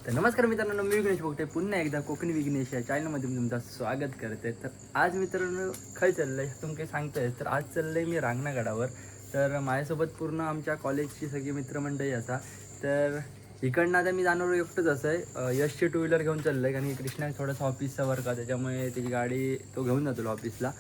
तर नमस्कार मित्रांनो, मी विघ्नेश बोगटे पुन्हा एकदा कोकणी विघ्नेश या चॅनलमध्ये मी तुमचं स्वागत करते. तर आज मित्रांनो खय चाललं आहे तुम्ही काही सांगताय. तर आज चाललं आहे मी रांगणागडावर. तर माझ्यासोबत पूर्ण आमच्या कॉलेजची सगळी मित्रमंडळी असा. तर इकडनं आता मी जाणार एकटंच असं आहे. यशची टू व्हीलर घेऊन चाललं आहे, कारण की कृष्णा थोडंसं ऑफिसचा वर्क आहे, त्याच्यामुळे त्याची गाडी तो घेऊन जातो ऑफिसला.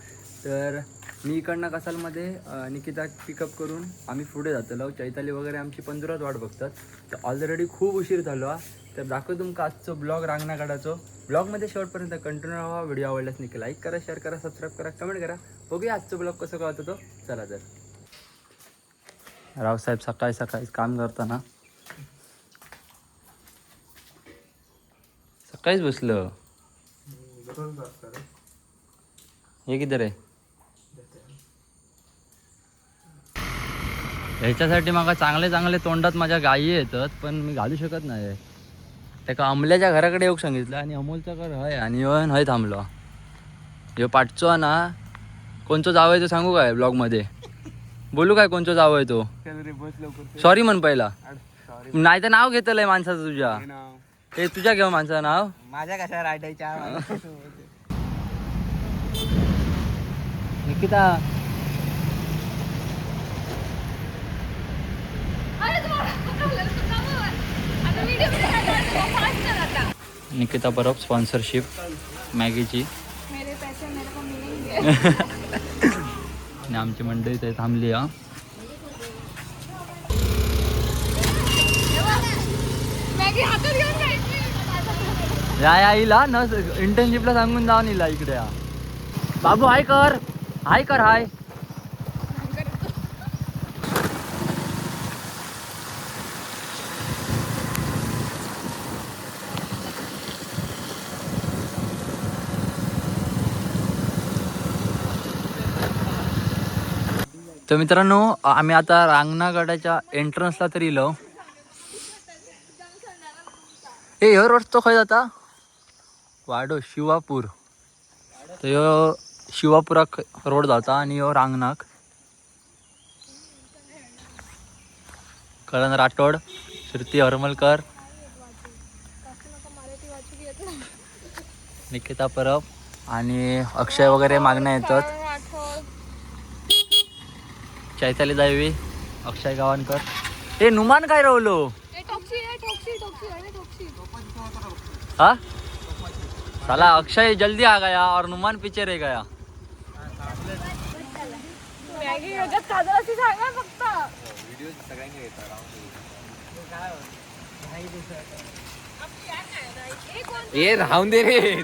तर मी इकडनं कसालमध्ये निकिता पिकअप करून आम्ही पुढे जातो. चैताली वगैरे आमची पंधरात वाट बघतात. तर ऑलरेडी खूप उशीर झालो. तर दाखवतो तुमका आजचं ब्लॉग रांगणागडाचो. ब्लॉगमध्ये शेवटपर्यंत कंटिन्यू राहा. व्हिडिओ आवडल्यास नक्की लाईक करा, शेअर करा, सबस्क्राईब करा, कमेंट करा. बघूया आजचं ब्लॉग कसं कळतं तो. चला तर. रावसाहेब सकाळी सकाळी काम करताना सकाळीच बसलं. हे किती रे? ह्याच्यासाठी मला चांगले चांगले तोंडात माझ्या गायी येतात, पण मी घालू शकत नाही. त्या अमल्याच्या घराकडे येऊ सांगितलं आणि अमोलचं घर हय आणि येऊन हय थांबलो. ह्यो पाठचो ना, कोणचं जावं आहे तो सांगू काय ब्लॉगमध्ये? बोलू काय कोणचं जावं आहे तो? सॉरी म्हण पहिला, नाही तर नाव घेतलंय माणसाचं तुझ्या. हे तुझ्या घेऊ माणसाचं नाव. माझ्या कशा रायडायच्या निकिता निकिता परब स्पॉन्सरशिप मॅगीची. आणि आमची मंडळी ते थांबली. या इला न इंटर्नशिपला सांगून जाऊन इला इकडे या. बाबू हाय कर, हाय कर, हाय. तर मित्रांनो, आम्ही आता रांगणागडाच्या एंट्रन्सला तरी इलो. ए ह्यो रस्तो खय जाता? वाडो शिवापूर. तर ह्यो शिवापुराक रोड जाता आणि ह्यो रांगणाक. करण राठोड, श्रुती हरमलकर, निकिता परब आणि अक्षय वगैरे मागण्या येतात. चैताली दायवी, अक्षय गावनकर. हे नुमान काय रावलो? हाँ साला अक्षय जल्दी आ गया और नुमान पीछे रह गया. ये राहून दे रे.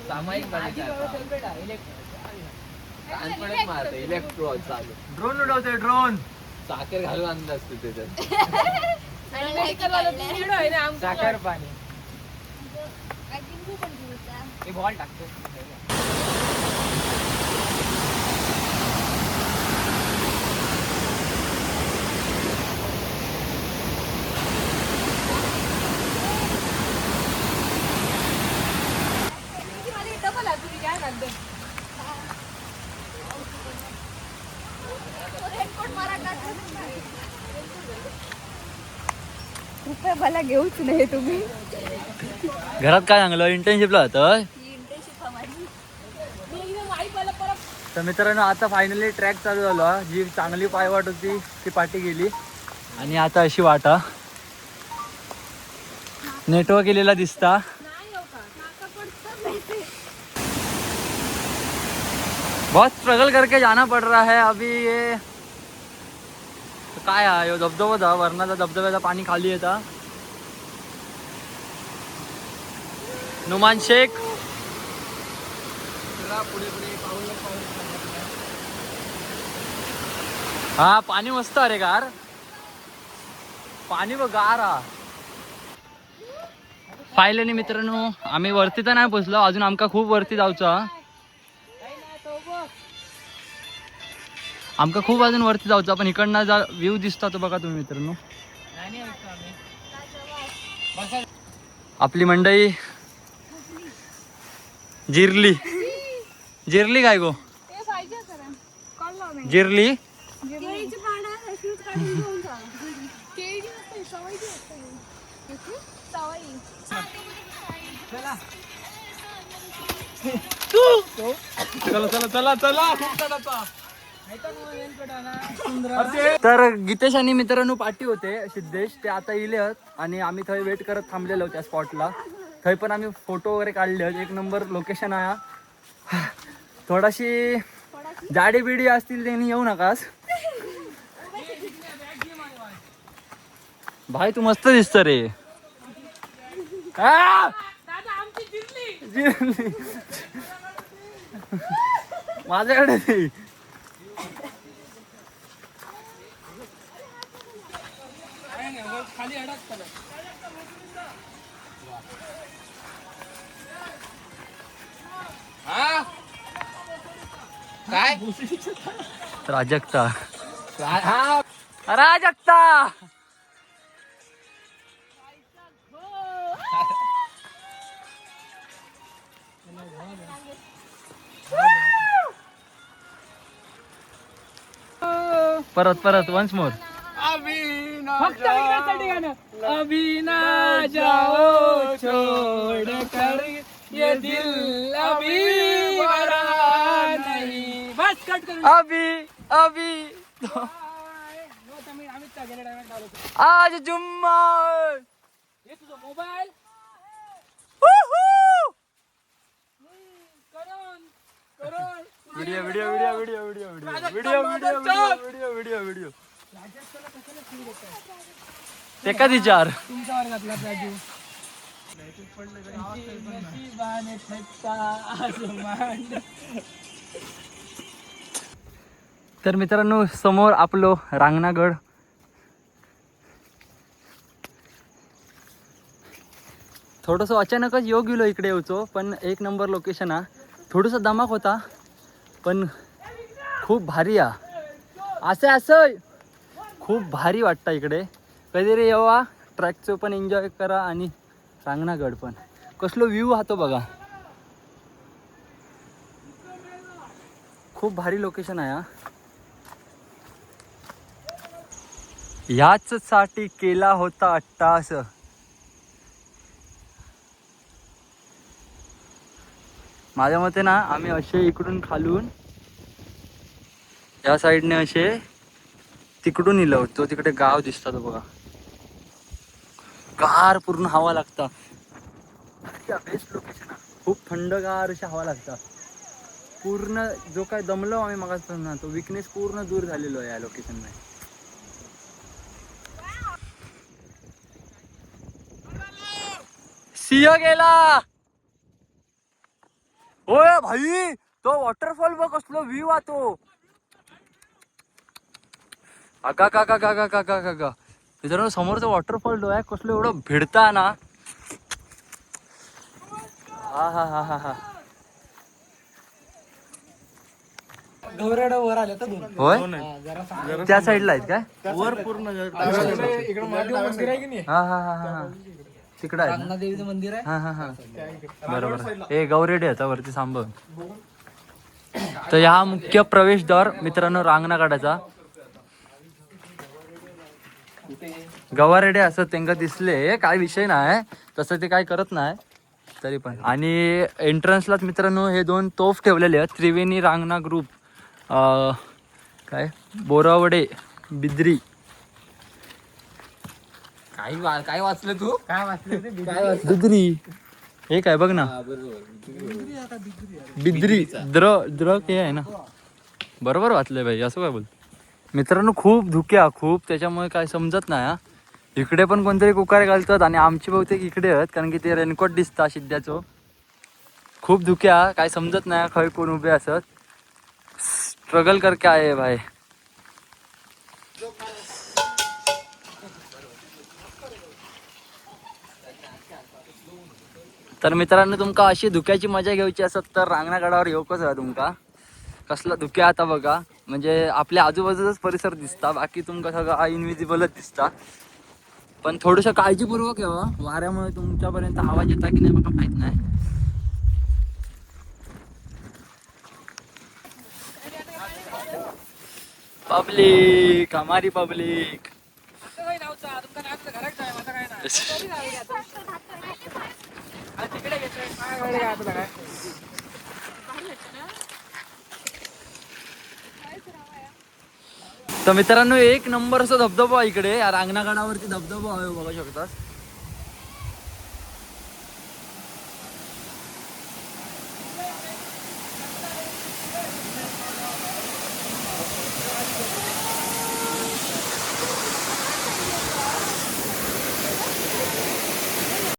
सामायिक इलेक्ट्रॉन चालू. ड्रोन उडवते ड्रोन. साखर घालून आणलं असतं त्याच्यात. साखर पाणी बॉल टाकतो. रुपये मला घेऊच नाही तुम्ही. घरात काय सांगलं? इंटर्नशिपला होतं. तर मित्रांनो, आता फायनली ट्रॅक चालू झाला. जी चांगली पायवाट होती ती पाठी गेली आणि आता अशी वाटा नेटवर्क केलेला दिसता. बहुत स्ट्रगल करके जाना पड़ रहा है अभी. ये काय आहे धबधबा था, वरणाचा धबधब्याचा पाणी खाली येता. नुमान शेख. हा पाणी मस्त अरे गार. पाणी बघ गार हा. फायनली मित्रांनो, आम्ही वरती तर नाही पोचलो अजून. आमका खूप वरती जाऊचा. आमका खूप अजून वरती जाऊचा, पण इकडनं जा व्ह्यू दिसता तो बघा तुम्ही मित्रांनो. आपली मंडई जिरली. जिरली काय गो? जिरली. केळी नसते, सवयी असते. सवयी. तर गीतेश आणि मित्रांनो पाठी होते सिद्धेश ते आता इले आहेत आणि आम्ही थंय वेट करत थांबलेलो त्या स्पॉटला. थंय पण आम्ही फोटो वगैरे काढले आहेत. एक नंबर लोकेशन आहे. थोडाशी जाडी बिडी असतील त्यांनी येऊ नकास. भाई तू मस्त दिसत रे. जिरली. माझ्याकडे नाही. काय राजक्ता राजक्ता परत वन्स मोर. अभी ना जाओ छोड़ कर ये दिल अभी भरा नहीं. बस कट कर. अभी आज जुम्मा. हे तुझा मोबाईल व्हिडिओ ते कधी चार तुमच्या वर्गातला राजू. तर मित्रांनो समोर आपलो रांगणागड. थोडंसं अचानकच योग गेलो इकडे येऊचो पण एक नंबर लोकेशन हा. थोडंसं धमाक होता पण खूप भारी हा. असं खूप भारी वाटतं इकडे. कधीतरी येवा ट्रॅकचं पण एन्जॉय करा आणि रांगणागड पण कसलो व्ह्यू हा तो बघा. खूप भारी लोकेशन आहे हा. ह्याच साठी केला होता अट्टास. माझ्या मते ना आम्ही असे इकडून खालून या साईडने असे तिकडून इलो होतो. तिकडे गाव दिसतात बघा. गार पूर्ण हवा लागता. Best location. खूप थंडगार अशी हवा लागता. पूर्ण जो काय दमलो आम्ही मगापासून ना तो विकनेस पूर्ण दूर झालेलो आहे या लोकेशन मध्ये. सिंह गेला. होय भाई तो वॉटरफॉल बघ कसलो व्ह्यू आ तो. अगा का का का का का का का का मित्रांनो समोरचा वॉटरफॉल जो आहे कसलो एवढं भिडता ना. हा हा हा हा हा गौराडा वर आल्या तर होय त्या साईडला आहेत काय वर पूर्ण इकडे महादेव मंदिर आहे की नाही. हा हा हा हा तिकडं आहे ना? देवीचं मंदिर आहे. हा हा हा बरोबर. ए गौरेडे याचा वरती सांभ. तर ह्या मुख्य प्रवेशद्वार मित्रांनो रांगणागडाचा. गवारेडे असं त्यांना दिसले काय विषय नाही तसं ते काय करत नाही तरी पण. आणि एंट्रन्सलाच मित्रांनो हे दोन तोफ ठेवलेले आहेत. त्रिवेणी रांगणा ग्रुप काय बोरावडे बिद्री. काय वाचलं तू. काय वाचलं बिद्री हे काय बघ ना. बिद्री द्र के आहे ना. बरोबर वाचलंय भाई असं काय बोल. मित्रांनो खूप धुक्या खूप त्याच्यामुळे काय समजत नाही हा. इकडे पण कोणतरी कुकारे घालतात आणि आमची बहुतेक इकडे आहेत कारण की ते रेनकोट दिसता सिद्ध्याचो. खूप धुक्या काय समजत नाही खय कोण उभे असत. स्ट्रगल करके आहे भाई. तर मित्रांनो तुमका अशी धुक्याची मजा घ्यायची असत तर रांगणागडावर येऊकच आहे. तुमका कसला धुक्या आता बघा म्हणजे आपल्या आजूबाजूचाच परिसर दिसता. बाकी तुमका सगळं इनविजिबलच दिसता. पण थोडस काळजीपूर्वक यावं. वाऱ्यामुळे तुमच्यापर्यंत आवाज येता की नाही मला माहित नाही. पब्लिक हमारी पब्लिक. तर मित्रांनो एक नंबर असा धबधबा आहे इकडे या रांगणागडावरती धबधबा आहे बघू शकतात.